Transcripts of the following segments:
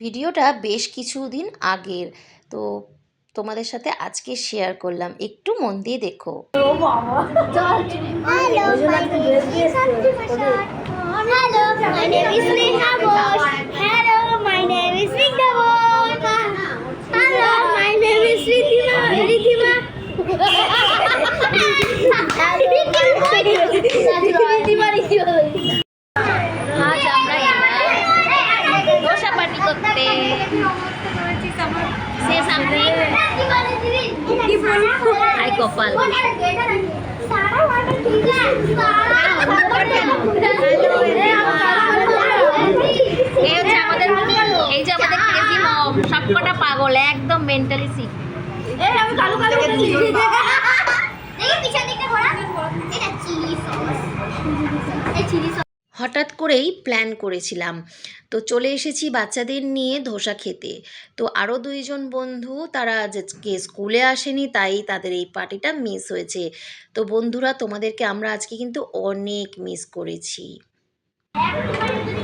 ভিডিওটা বেশ কিছুদিন আগের, তো তোমাদের সাথে আজকে শেয়ার করলাম, একটু মন দিয়ে দেখো। আজ আমরা ধোসা পার্টি করতে আই কপাল। এই যে আমাদের ক্রেজি মম, সবকটা পাগল, একদম মেন্টালি সিক। হঠাৎ করেই প্ল্যান করেছিলাম, তো চলে এসেছি বাচ্চাদের নিয়ে ধোসা খেতে। তো আরও দুইজন বন্ধু, তারা আজকে স্কুলে আসেনি, তাই তাদের এই পার্টিটা মিস হয়েছে। তো বন্ধুরা, তোমাদেরকে আমরা আজকে কিন্তু অনেক মিস করেছি।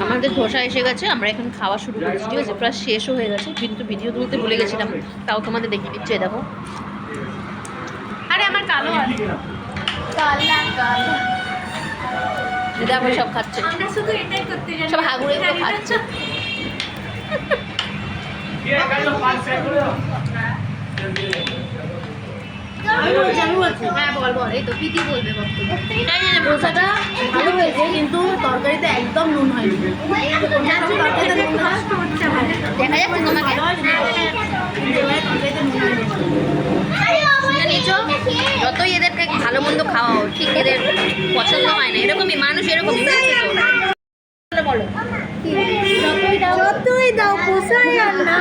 আমাদের ধোসা এসে গেছে, আমরা এখন খাওয়া শুরু করছি। ঠিক আছে, প্রায় শেষও হয়ে গেছে, কিন্তু ভিডিও তুলতে ভুলে গেছিলাম, তাও তোমাদের দেখিয়ে দিচ্ছে। দেখো, আরে আমার কালো আছে, দেখো সব খাচ্ছে, সব হাগুড়ে খাচ্ছে। হ্যাঁ বল বল, এই তো প্রীতি বলবে বক্তব্য। ধোসাটা ভালো হয়েছে, কিন্তু তরকারিতে একদম নুন হয়নি। দেখা যাচ্ছে তোমাকে শুনে নিচ্ছ, যতই এদেরকে ভালো মন্দ খাওয়াও, ঠিক এদের পছন্দ হয় না। এরকমই মানুষ, এরকমই বলো, যতই দাও পোষায় আর না।